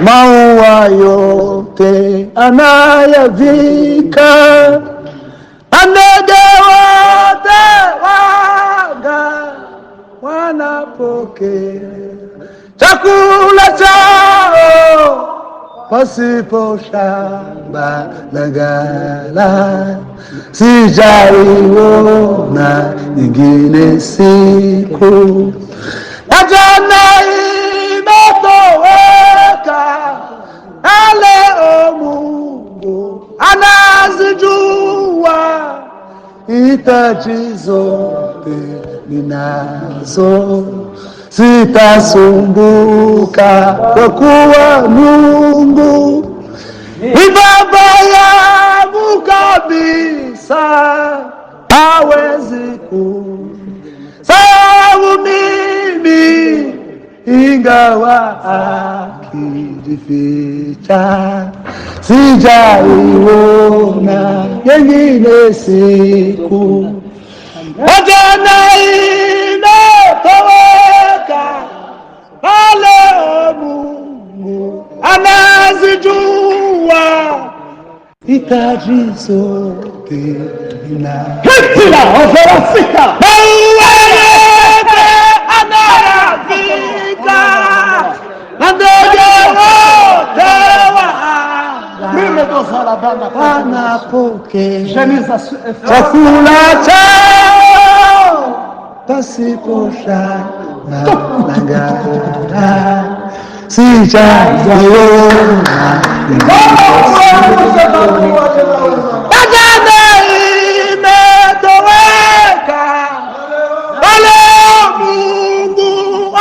maua yote anayavika, ndege wote waga wanapokea chakula chao pasipo shamba na ghala. Sijaiona nyingine siku, na jana imetoweka, na leo Mungu anazijua hitaji zote ninazo. Sitasumbuka kwa kuwa Mungu ni baba yangu kabisa, hawezi kusahau mimi ingawa akijificha. Sijaiona nyingine siku, jana imetoweka, leo Mungu anazijua hitaji zote ninazo. Anayafika na ndege wote wanapokea chakula chao pasipo shaka na ghala. Sijaiona jana imetoweka, leo Mungu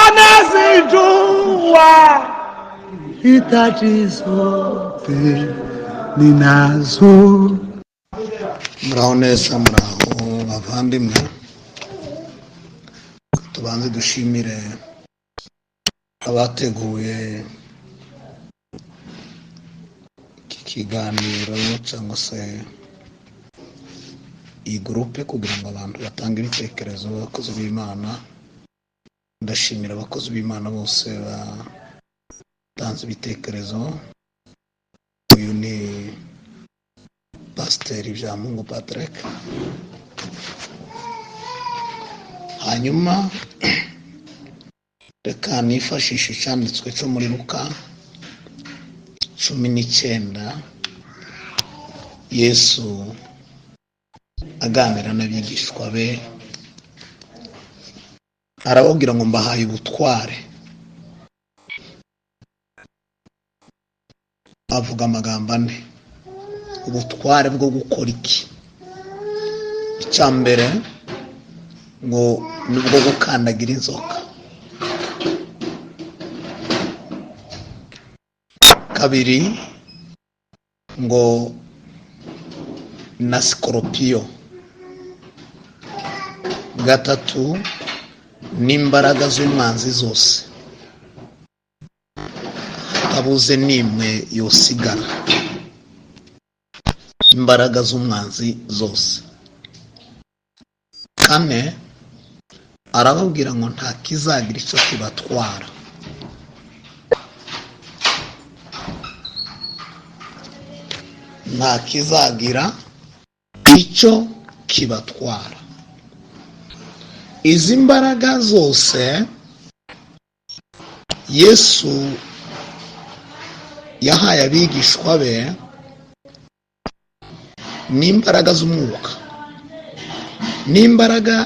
anazijua hitaji zote ninazo. Muraho neza, muraho bavandimwe. Tubanze dushimire abateguye iki kiganiro cyangwa se iyi gurupe kugira ngo abantu batange ibitekerezo. Abakozi b'Imana, ndashimira abakozi b'Imana bose batanze ibitekerezo. Uyu ni Pasiteri Byamungu Patrick. Hanyuma reka nifashishe icyanditswe cyo muri Luka 19, Yesu aganira n'abigishwa be arababwira ngo mbahaye ubutware. Avuga amagambo ane: ubutware bwo gukora iki? Icya mbere ngo nubwo gukandagira inzoka. Kabiri ngo na sikoropiyo. Gatatu n'imbaraga z'umwanzi zose, hatabuze n'imwe yosigara. Imbaraga z'umwanzi zose. Kane arababwira ngo nta kizagira icyo kibatwara. Nta kizagira icyo kibatwara. Izi mbaraga zose Yesu yahaye abigishwa be n'imbaraga z'umwuka, n'imbaraga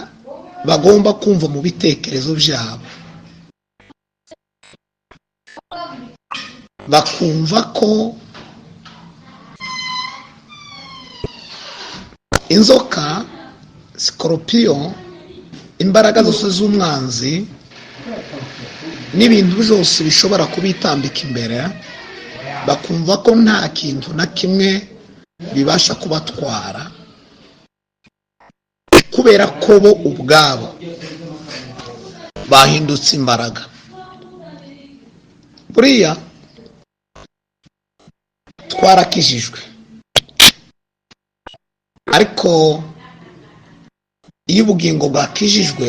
bagomba kumva mu bitekerezo byabo, bakumva ko inzoka, sikoropiyo, imbaraga zose z'umwanzi n'ibintu byose bishobora kubitambika imbere, bakumva ko nta kintu na kimwe bibasha kubatwara, kubera ko bo ubwabo bahindutse imbaraga. Buriya twarakijijwe, ariko iyo ubugingo bwakijijwe,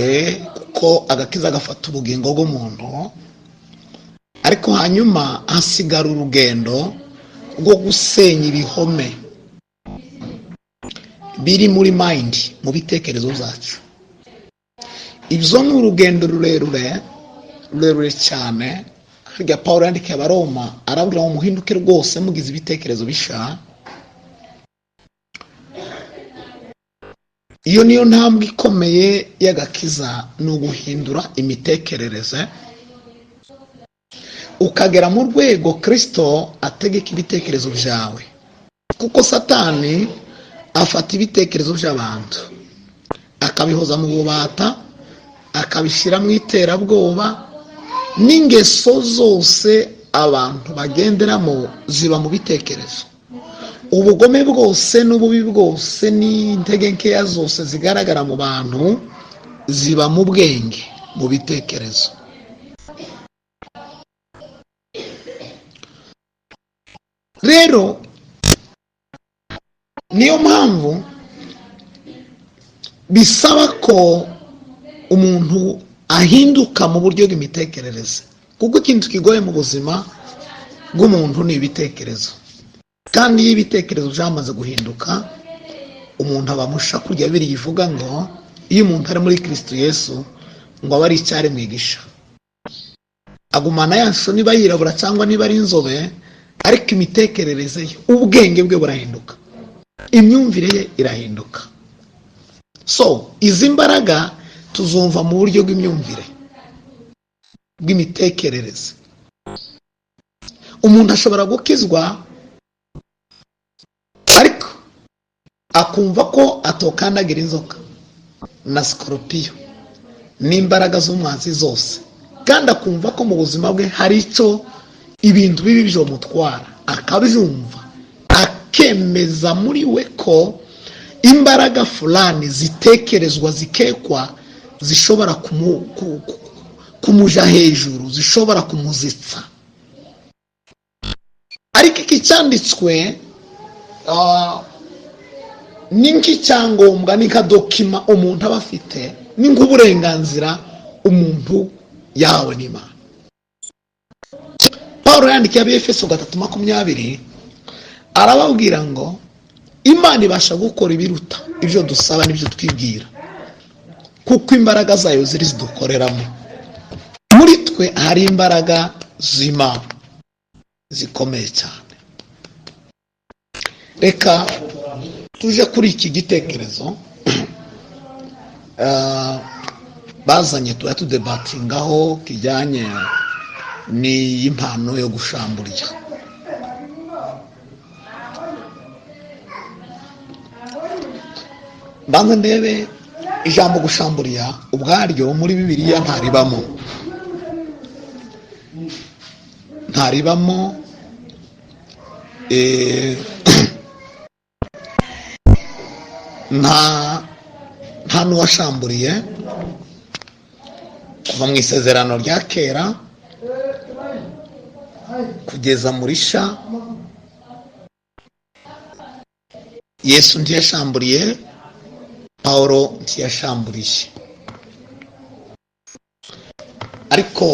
kuko agakiza gafata ubugingo bw'umuntu, ariko hanyuma hasigara urugendo rwo gusenya ibihome biri muri mind, mu bitekerezo byacu. Ibyo ni urugendo rurerure cyane. Harya Pawulo yandikiye Abaroma arabwira ngo muhinduke rwose mugize ibitekerezo bisha. Iyo niyo ntambwe ikomeye y'agakiza, ni uguhindura imitekerereze ukagera mu rwego Kristo ategeka ibitekerezo byawe. Kuko Satani afata ibitekerezo by'abantu akabihoza mu bubata, akabishyira mu iterabwoba, n'ingeso zose abantu bagenderamo ziba mu bitekerezo. Ubugome bwose n'ububi bwose n'intege nkeya zose zigaragara mu bantu ziba mu bwenge, mu bitekerezo. Rero niyo mpamvu bisaba ko umuntu ahinduka mu buryo bw'imitekerereze, kuko ikintu kigoye mu buzima bw'umuntu ni ibitekerezo. Kandi iyo ibitekerezo byamaze guhinduka, umuntu aba musha. Kurya Bibiliya ivuga ngo iyo umuntu ari muri Kristo Yesu ngo aba ari icyari mwigisha, agumana yaso niba yirabura cyangwa niba ari inzobe, ariko imitekerereze ye, ubwenge bwe burahinduka, imyumvire ye irahinduka. So izi mbaraga tuzumva mu buryo bw'imyumvire, bw'imitekerereze. Umuntu ashobora gukizwa ariko akumva ko atokandagira inzoka na sikorupiyo n'imbaraga z'umwanzi zose, kandi akumva ko mu buzima bwe hari icyo ibintu bibi byomutwara, akabyumva akemeza muri we ko imbaraga fulani zitekerezwa zikekwa zishobora kumuja hejuru, zishobora kumuzitsa. Ariko iki cyanditswe ni nk'icyangombwa, ni nka dokima umuntu aba afite, ni nk'uburenganzira umuntu yawe n'Imana. Pawulo yandikiye Abefeso 3:20 arababwira ngo Imana ibasha gukora ibiruta ibyo dusaba n'ibyo twibwira, kuko imbaraga zayo ziri zidukoreramo. Muri twe hari imbaraga z'Imana zikomeye cyane. Reka tuje kuri iki gitekerezo bazanye tudebatingaho kijyanye n'impano yo gushamburiya. Banza ndebe ijambo gushamburiya ubwaryo muri Bibiliya ntaribamo nta n'uwashamburiye kuva mu isezerano rya kera kugeza muri sha. Yesu ntiyashamburiye, Pawulo ntiyashamburiye, ariko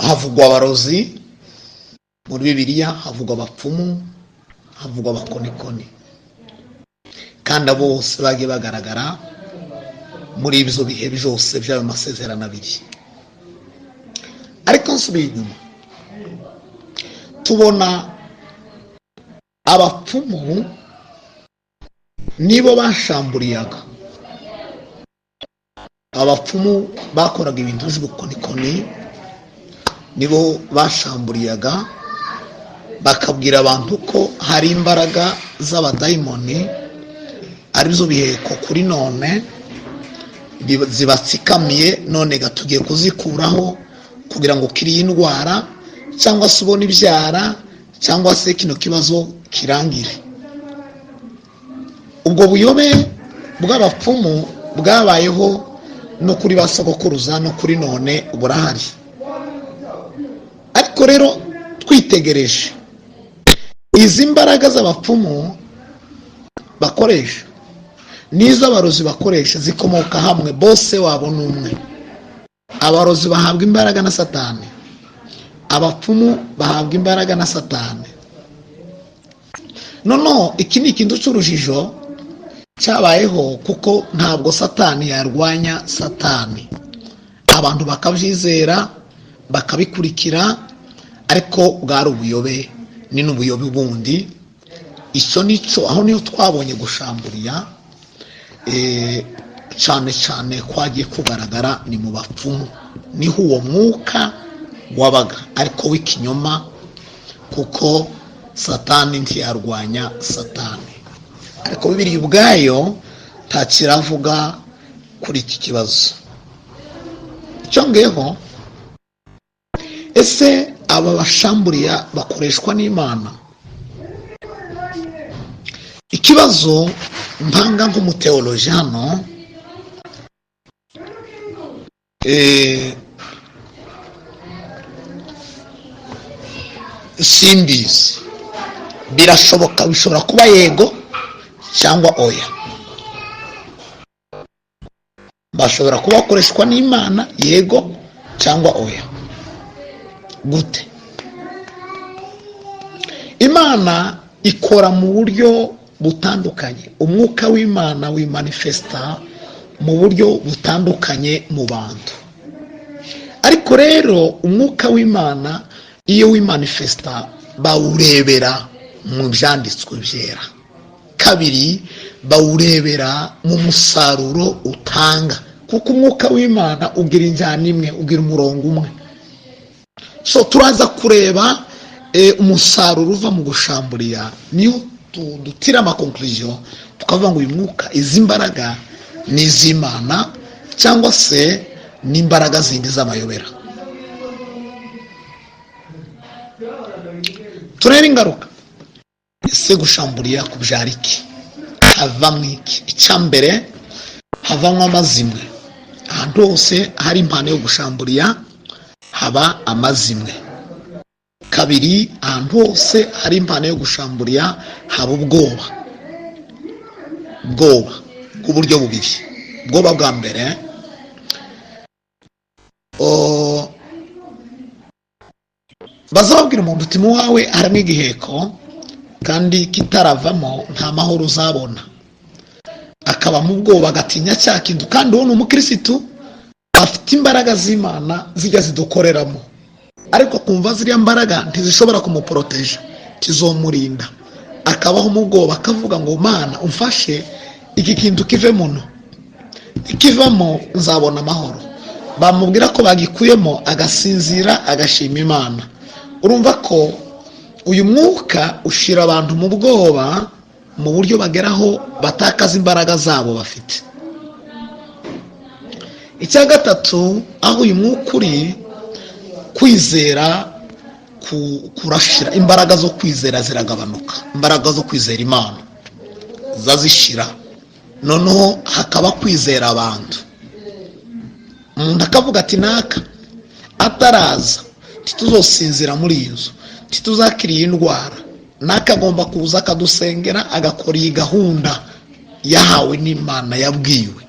havugwa abarozi muri Bibiliya, havugwa abapfumu, havugwa abakonikoni, kandi abo bose bagiye bagaragara muri ibyo bihe byose by'ayo masezerano abiri. Ariko nsubiye inyuma, tubona abapfumu nibo bashamburiyaga. Abapfumu bakoraga ibintu by'ubukonikoni, nibo bashamburiyaga, bakabwira abantu ko hari imbaraga z'abadayimoni arizo biheko kuri none zibatsikamiye, none tugiye kuzikuraho kugira ngo kiriye indwara cyangwa se ubone ibyara cyangwa se kino kibazo kirangire. Ubwo buyobe bw'abapfumu bwabayeho no kuri ba sogokuruza no kuri none burahari. Ariko rero twitegereje izi mbaraga z'abapfumu bakoresha n'iz'abarozi bakoresha zikomoka hamwe, bose wabo n'umwe. abarozi bahabwa imbaraga na Satani, abapfumu bahabwa imbaraga na Satani. Noneho iki ni ikintu cy'urujijo cyabayeho, kuko ntabwo Satani yarwanya Satani, abantu bakabyizera bakabikurikira, ariko bwari ubuyobe, ni n'ubuyobe bundi. Icyo nicyo, aho niyo twabonye gushamburiya cyane cyane kwagiye kugaragara ni mu bapfumu, niho uwo mwuka wabaga, ariko w'ikinyoma, kuko Satani ntiyarwanya Satani. Ariko Bibiliya ubwayo ntakiravuga kuri iki kibazo. Icyo ngeho, ese aba bashamburiya bakoreshwa n'Imana? Ikibazo mpanga nk'umuteoloji hano, simbizi, birashoboka, bishobora kuba yego cyangwa oya. Bashobora kuba bakoreshwa n'Imana yego cyangwa oya. Gute? Imana ikora mu buryo butandukanye, umwuka w'Imana wimanifesta mu buryo butandukanye mu bantu. Ariko rero umwuka w'Imana iyo wimanifesta bawurebera mu byanditswe byera. Kabiri, bawurebera mu musaruro utanga, kuko umwuka w'Imana ugira injyana imwe, ugira umurongo umwe. So turaza kureba umusaruro uva mu gushamburiya, niyo dutira amakonkluziyo tukavuga ngo uyu mwuka, izi mbaraga ni iz'Imana cyangwa se n'imbaraga zindi z'amayobera. Turebe ingaruka. Ese gushamburiya kubyara iki? Havamo iki? Icyambere, havamo amazimwe. Ahantu hose hari impano yo gushamburiya haba amazimwe. Kabiri, ahantu hose hari impano yo gushamburiya haba ubwoba. Ubwoba ku buryo bubiri. Ubwoba bwa mbere, bazababwira umuntu uti mu wawe harimo igiheko kandi kitaravamo nta mahoro uzabona, akaba mu bwoba, agatinya cya kintu, kandi uwo ni umukirisitu afite imbaraga z'Imana zijya zidukoreramo, ariko kumva ziriya mbaraga ntizishobora kumuporoteja, tizomurinda, akabaho mu bwoba, akavuga ngo Mana umfashe iki kintu kive muno, ikivamo nzabona amahoro. Bamubwira ko bagikuyemo agasinzira agashima Imana. Urumva ko uyu mwuka ushira abantu mu bwoba mu buryo bageraho batakaza imbaraga zabo bafite. Icya gatatu, aho uyu mwuka uri, kwizera kurashira, imbaraga zo kwizera ziragabanuka, imbaraga zo kwizera Imana zazishira, noneho hakaba kwizera abantu. Umuntu akavuga ati naka ataraza tituzosinzira muri iyi nzu, tituzakiriye indwara, naka agomba kuza akadusengera, agakora iyi gahunda yahawe n'Imana yabwiwe.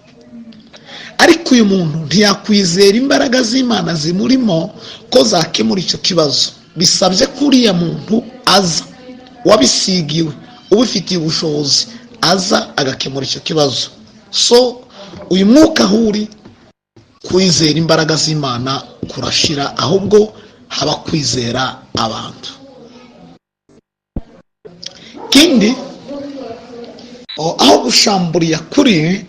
Ariko uyu muntu ntiyakwizera imbaraga z'Imana zimurimo ko zakemura icyo kibazo. Bisabye ko uriya muntu aza, wabisigiwe, ubifitiye ubushobozi, aza agakemura icyo kibazo. So uyu mwuka ahuri, kwizera imbaraga z'Imana kurashira, ahubwo haba kwizera abantu. Kindi, aho gushamburiya kuri,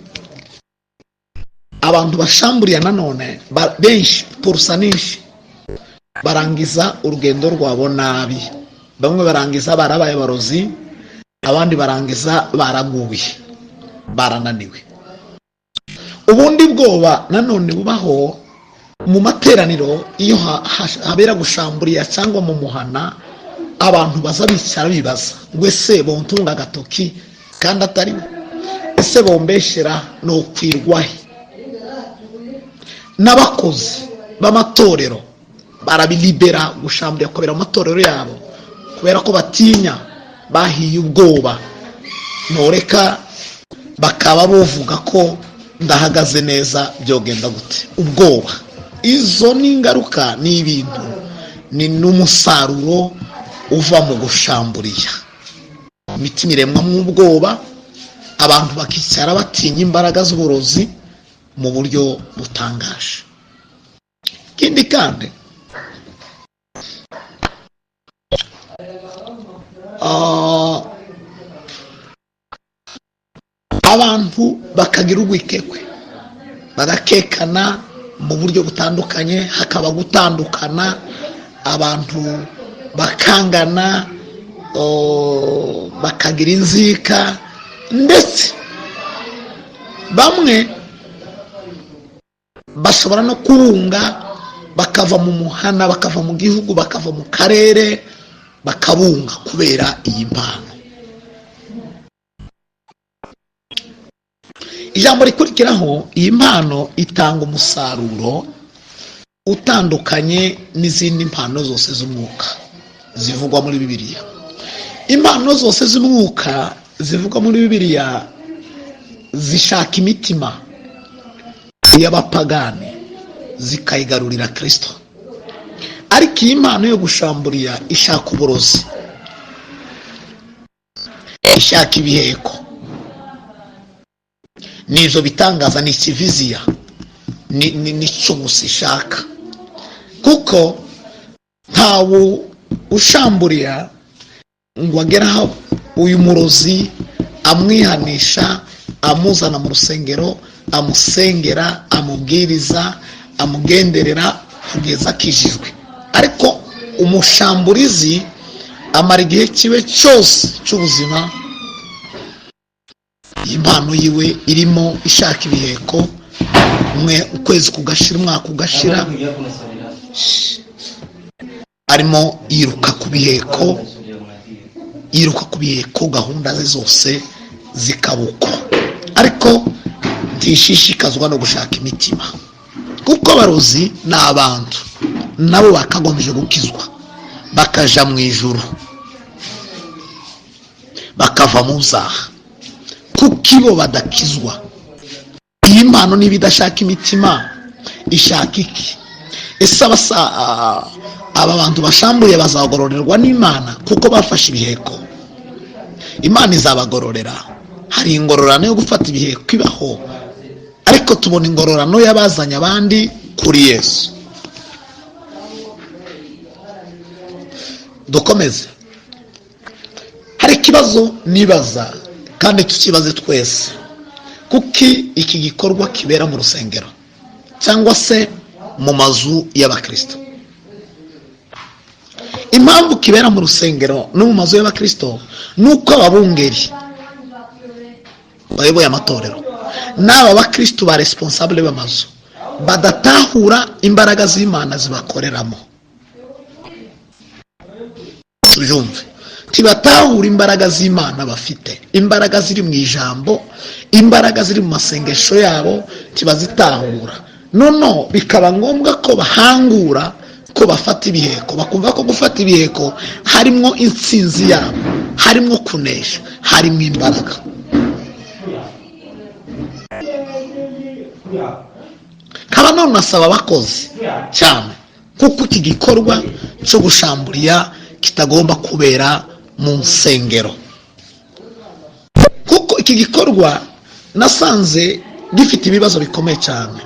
abantu bashamburiya nanone benshi, purusa nyinshi, barangiza urugendo rwabo nabi. Bamwe barangiza barabaye abarozi, abandi barangiza baraguye, barananiwe. Ubundi bwoba nanone bubaho mu materaniro iyo habera gushamburiya cyangwa mu muhana, abantu baza bicara bibaza ngo ese bontunga agatoki kandi atari we, ese bombeshera no kwirwahe. N'abakozi b'amatorero barabilibera gushamburiya kubera amatorero yabo, kubera ko batinya, bahiye ubwoba, noreka bakaba bovuga ko ndahagaze neza, byogenda gute? Ubwoba. izo ni ingaruka, ni ibintu, ni n'umusaruro uva mu gushamburiya. Imitima iremwamo ubwoba, abantu bakicara batinya imbaraga z'uburozi mu buryo butangaje. Ikindi kandi abantu bakagira urwikekwe, bagakekana mu buryo butandukanye, hakaba gutandukana, abantu bakangana, bakagira inzika, ndetse bamwe bashobora no kurunga, bakava mu muhana, bakava mu gihugu, bakava mu karere, bakabunga kubera iyi mpano. Ijambo rikurikiraho, iyi mpano itanga umusaruro utandukanye n'izindi mpano zose z'umwuka zivugwa muri Bibiliya. Impano zose z'umwuka zivugwa muri Bibiliya zishaka imitima y'abapagani zikayigarurira Kristo, ariko iyi mpano yo gushamburiya ishaka uburozi, ishaka ibiheko, nizo bitangaza, ni ikiviziya, nicyo gusa ishaka. Kuko ntawe ushamburiya ngo ageraho uyu murozi amwihanisha, amuzana mu rusengero, amusengera, amubwiriza, amugenderera kugeza akijijwe. Ariko umushamburizi amara igihe kibe cyose cy'ubuzima impano yiwe irimo ishaka ibiheko, ukwezi kugashira, umwaka ugashira, arimo yiruka ku biheko, gahunda ze zose zikabukwa, ariko ntishishikazwa no gushaka imitima. Kuko abarozi ni abantu, nabo bakagomeje gukizwa, bakaja mu ijuru, bakava mu byaha, kuko ibo badakizwa. Iyi mpano niba idashaka imitima, ishaka iki? Ese aba bantu bashamburiye bazagororerwa n'Imana kuko bafashe ibiheko? Imana izabagororera. Hari ingororano yo gufata ibiheko ibaho, ariko tubona ingororano y'abazanye abandi kuri Yesu. Dukomeze. Hari ikibazo nibaza kandi tukibaze twese, kuki iki gikorwa kibera mu rusengero cyangwa se mu mazu y'abakristo? Impamvu kibera mu rusengero no mu mazu y'abakristo nuko ababungeri bayoboye amatorero n'aba bakristo ba responsable b'amazu badatahura imbaraga z'Imana zibakoreramo. Tubyumve, tibatahura imbaraga z'Imana bafite, imbaraga ziri mu ijambo, imbaraga ziri mu masengesho yabo, tibazitahura. Nono bikaba ngombwa ko bahangura, ko bafata ibiheko, bakumva ko gufata ibiheko harimo intsinzi yabo, harimo kunesha, harimo imbaraga. Kaba none nasaba abakozi cyane, kuko iki gikorwa cyo gushamburiya kitagomba kubera mu nsengero, kuko iki gikorwa nasanze gifite ibibazo bikomeye cyane.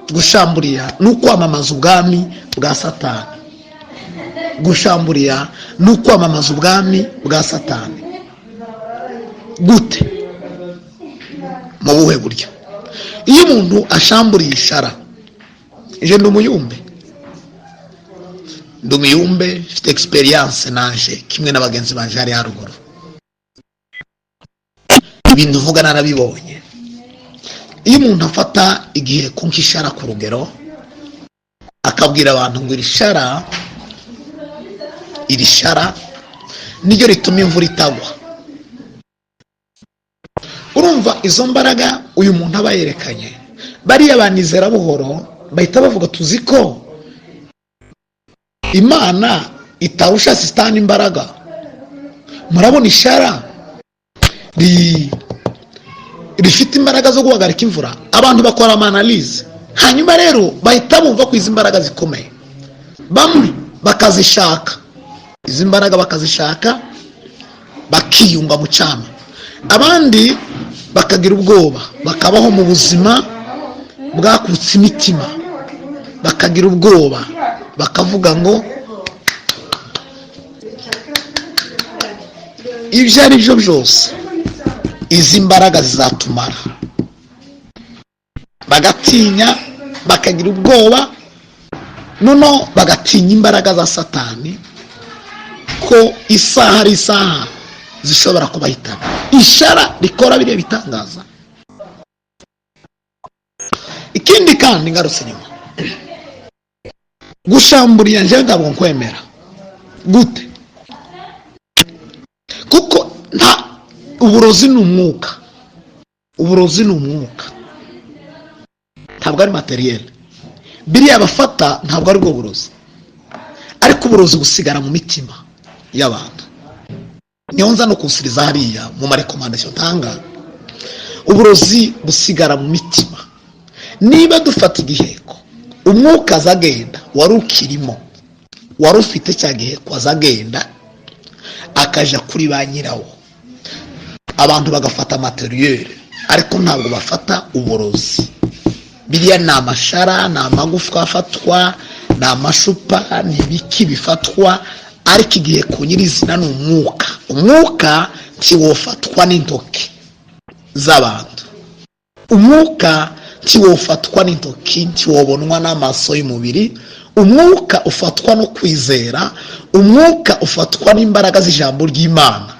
Gushamburiya ni ukwamamaza ubwami bwa Satani. Gushamburiya ni ukwamamaza ubwami bwa Satani. Gute? Mu buhe buryo? Iyo umuntu ashamburiye ishara, je ndi umuyumbe, mfite experience nanje kimwe n'abagenzi banje hari haruguru. Ibintu uvuga narabibonye. Iyo umuntu afata igihe kunkishara ku rugero, akabwira abantu ngo iri shara niryo rituma imvura itagwa, urumva izo mbaraga uyu muntu aba yerekanye, bariya banizera buhoro bahita bavuga tuzi ko Imana itarusha Satani imbaraga. Murabona ishara rifite imbaraga zo guhagarika imvura. Abantu bakora analyse, hanyuma rero bahita bumva ko izi mbaraga zikomeye, bamwe bakazishaka izi mbaraga, bakazishaka bakiyunga mu cyama, abandi bakagira ubwoba, bakabaho mu buzima bwakutse imitima, bakagira ubwoba, bakavuga ngo ibyo ari byo byose izi mbaraga zizatumara, bagatinya, bakagira ubwoba, noneho bagatinya imbaraga za Satani ko isaha ari isaha zishobora kubahitana. Ishara rikora biriya bitangaza. Ikindi kandi ngarutse nyuma, gushamburiya njyewe ntabwo nkwemera. Gute? Kuko nta uburozi ni umwuka, uburozi ni umwuka, ntabwo ari materiel. Biriya bafata ntabwo ari bwo burozi, ariko uburozi busigara mu mitima y'abantu. Niyo nza no kusiriza hariya mu marekomandasiyo ntanga, uburozi busigara mu mitima. Niba dufata igiheko, umwuka azagenda wari ukirimo, wari ufite cya giheko azagenda akaja kuri ba nyirawo, abantu bagafata materiel, ariko ntabwo bafata uburozi. Biriya ni amashara, ni amagufwa afatwa, ni amashupa, ni ibiki bifatwa, ariko igihe ku nyirizina ni umwuka. Umwuka ntiwofatwa n'intoki z'abantu, umwuka ntiwofatwa n'intoki, ntiwobonwa n'amaso y'umubiri. Umwuka ufatwa no kwizera, umwuka ufatwa n'imbaraga z'ijambo ry'Imana.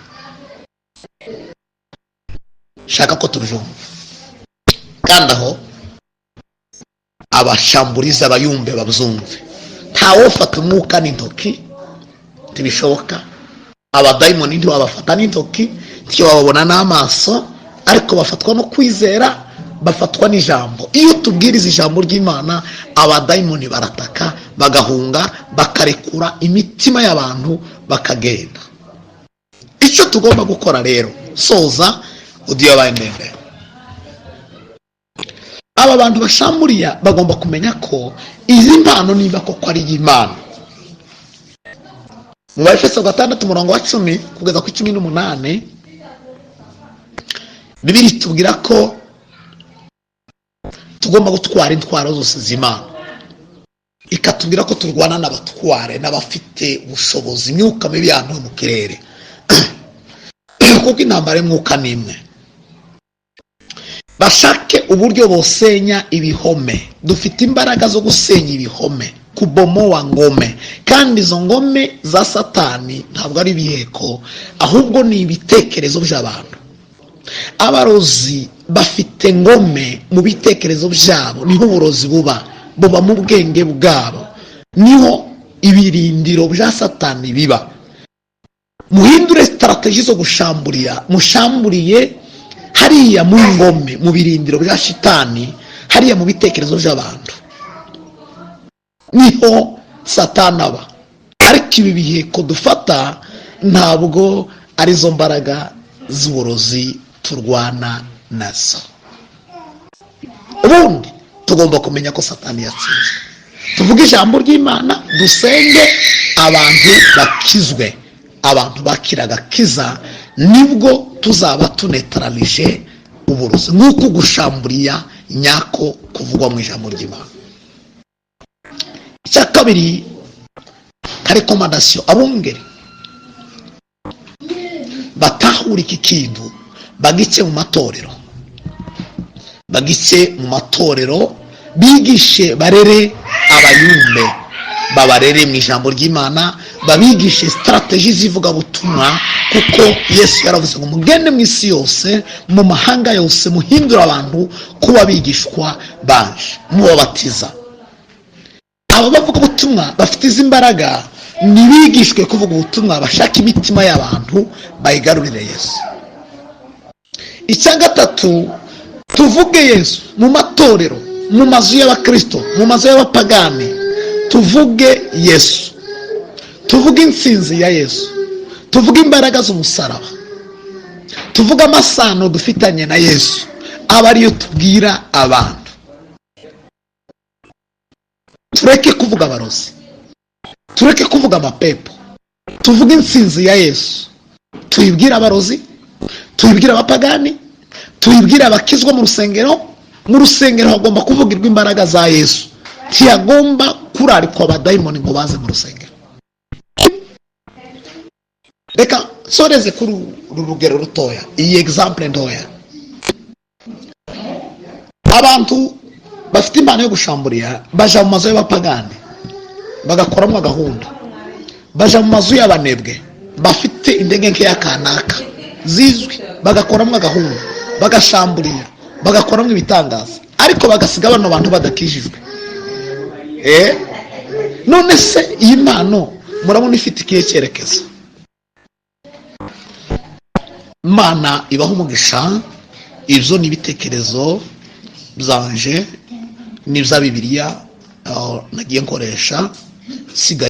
Shaka ko tubyumva. Kandi aho abashamburiza abayumbe babyumve, ntawofata umwuka n'intoki, ntibishoboka. Abadayimoni ntibabafata n'intoki, ntibababona n'amaso, ariko bafatwa no kwizera, bafatwa n'ijambo. Iyo tubwiriza ijambo ry'Imana, abadayimoni barataka, bagahunga, bakarekura imitima y'abantu, bakagenda. Icyo tugomba gukora rero, soza udiyo bayendende, aba bantu bashamburiya bagomba kumenya ko izi mpano niba koko ari y'Imana. Mu Efeso 6:10 kugeza ku 18, Bibiliya itubwira ko tugomba gutwara intwaro zose z'Imana, ikatubwira ko turwana n'abatware n'abafite ubushobozi, imyuka mibi y'ahantu mu kirere, kuko intambara y'umwuka ni imwe. Bashake uburyo bosenya ibihome. Dufite imbaraga zo gusenya ibihome, kubomoa ngome, kandi izo ngome za Satani ntabwo ari ibiheko, ahubwo ni ibitekerezo by'abantu. Abarozi bafite ngome mu bitekerezo byabo, niho uburozi buba mu bwenge bwabo, niho ibirindiro bya Satani biba. Muhindure strategy zo gushamburiya, mushamburiye hariya mu ngome, mu birindiro bya Shitani, hariya mu bitekerezo by'abantu, niho Satani aba. Ariko ibi biheko dufata ntabwo ari zo mbaraga z'uburozi turwana nazo. Ubundi tugomba kumenya ko Satani yatsinzwe. Tuvuge ijambo ry'Imana, dusenge, abantu bakizwe, abantu bakiraga kiza, nibwo tuzaba tunetralije uburozi, nk'uko gushamburiya nyako kuvugwa mu ijambo ry'Imana. Icya kabiri, rekomandasiyo, abungeri batahura iki kintu, bagice mu matorero, bagice mu matorero, bigishe, barere abayumbe, babarere mu ijambo ry'Imana, babigishe strategy zivuga butumwa, kuko Yesu yaravuze ngo mugende mu isi yose, mu mahanga yose, muhindura abantu kuba bigishwa banje, mubabatiza. Aba bavuga butumwa bafite izi mbaraga, nibigishwe kuvuga ubutumwa, bashaka imitima y'abantu bayigarurire Yesu. Icya gatatu, tuvuge Yesu mu matorero, mu mazu y'abakristo, mu mazu y'abapagani, tuvuge Yesu, tuvuge intsinzi ya Yesu, tuvuge imbaraga z'umusaraba, tuvuge amasano dufitanye na Yesu, aba ariyo tubwira abantu. tureke kuvuga abarozi, tureke kuvuga amapepo, tuvuge intsinzi ya Yesu. Tuyibwire abarozi, tuyibwire abapagani, tuyibwire abakizwa mu rusengero. Mu rusengero hagomba kuvugirwa imbaraga za Yesu, ntiyagomba kurarikwa abadayimoni ngo baze mu rusengero. Reka soreze kuri uru rugero rutoya, iyi example ntoya. Abantu bafite impano yo gushamburira baja mu mazu y'abapagani bagakoramo gahunda, baja mu mazu y'abanebwe bafite indege nke y'akanaka zizwi, bagakoramo gahunda, bagashamburira, bagakoramo ibitangaza, ariko bagasiga bano bantu badakijijwe. None se iyi mpano murabona ifite ikihe cyerekezo? Imana ibaho umugisha. Ibyo ni ibitekerezo byanje n'ibya Bibiliya nagiye nkoresha sigaye